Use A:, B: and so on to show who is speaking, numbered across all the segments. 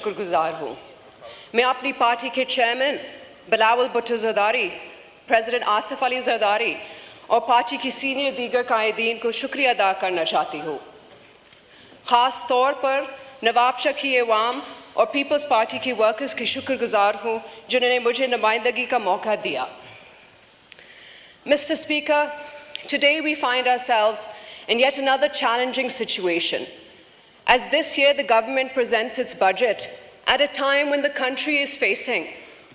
A: शुक्रगुजार हूँ। मैं अपनी पार्टी के चेयरमैन बिलावल भुट्टो ज़रदारी, प्रेसिडेंट आसिफ अली ज़रदारी और पार्टी की सीनियर दीगर कायदीन को शुक्रिया अदा करना चाहती हूँ। ख़ास तौर पर नवाब शकी अवाम और पीपल्स पार्टी की वर्कर्स की शुक्रगुजार हूँ जिन्होंने मुझे नुमाइंदगी का मौका दिया। Mr. Speaker, today we find ourselves in yet another challenging situation, as this year the government presents its budget at a time when the country is facing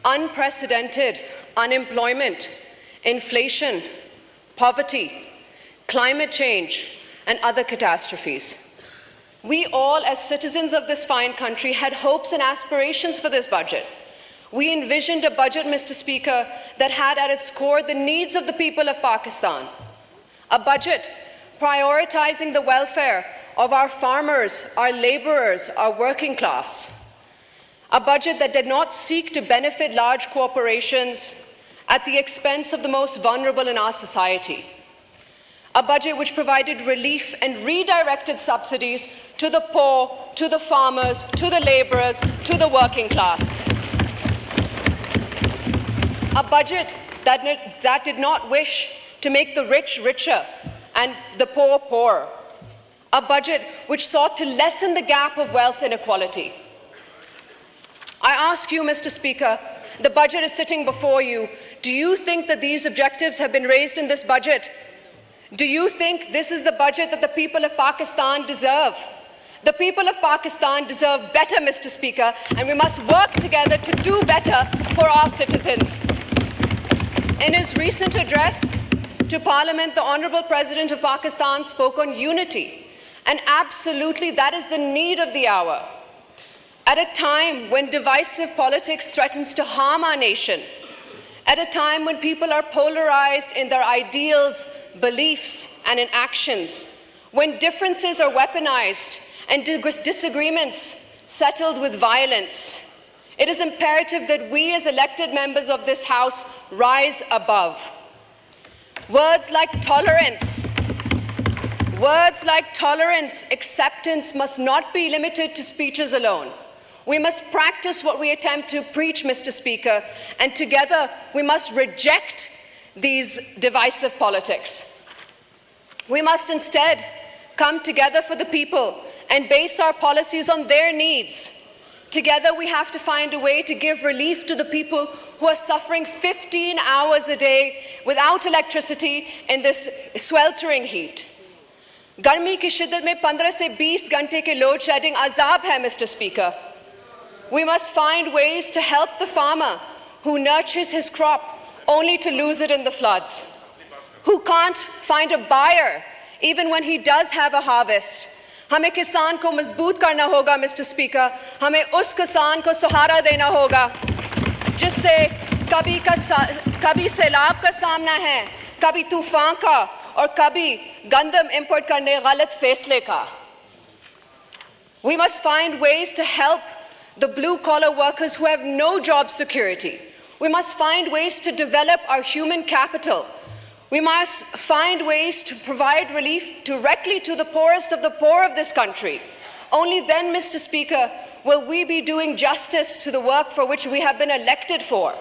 A: unprecedented unemployment, inflation, poverty, climate change, and other catastrophes. We all, as citizens of this fine country, had hopes and aspirations for this budget. We envisioned a budget, Mr. Speaker, that had at its core the needs of the people of Pakistan. A budget prioritizing the welfare of our farmers, our labourers, our working class. A budget that did not seek to benefit large corporations at the expense of the most vulnerable in our society. A budget which provided relief and redirected subsidies to the poor, to the farmers, to the labourers, to the working class. A budget that did not wish to make the rich richer and the poor poorer. A budget which sought to lessen the gap of wealth inequality. I ask you, Mr. Speaker, the budget is sitting before you. Do you think that these objectives have been raised in this budget? Do you think this is the budget that the people of Pakistan deserve? The people of Pakistan deserve better, Mr. Speaker, and we must work together to do better for our citizens. In his recent address to Parliament, the Honourable President of Pakistan spoke on unity, and absolutely that is the need of the hour. At a time when divisive politics threatens to harm our nation, at a time when people are polarized in their ideals, beliefs, and in actions, when differences are weaponized and disagreements settled with violence, it is imperative that we as elected members of this House rise above. Words like tolerance, acceptance must not be limited to speeches alone. We must practice what we attempt to preach, Mr. Speaker, and together we must reject these divisive politics. We must instead come together for the people and base our policies on their needs. Together we have to find a way to give relief to the people who are suffering 15 hours a day without electricity in this sweltering heat. गर्मी की शिद्दत में 15 से 20 घंटे के load shedding अजाब है, Mr. Speaker. We must find ways to help the farmer who nurtures his crop only to lose it in the floods, who can't find a buyer even when he does have a harvest. हमें किसान को मजबूत करना होगा, Mr. Speaker. हमें उस किसान को सहारा देना होगा जिससे कभी सैलाब का सामना है, कभी तूफान का और कभी गंदम इंपोर्ट करने गलत फैसले का. We must find ways to help the blue-collar workers who have no job security. We must find ways to develop our human capital. We must find ways to provide relief directly to the poorest of the poor of this country. Only then, Mr. Speaker, will we be doing justice to the work for which we have been elected for.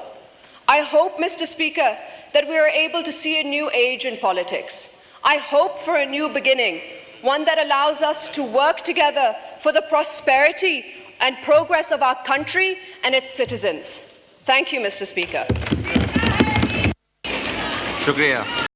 A: I hope, Mr. Speaker, that we are able to see a new age in politics. I hope for a new beginning, one that allows us to work together for the prosperity and progress of our country and its citizens. Thank you, Mr. Speaker.
B: Shukriya.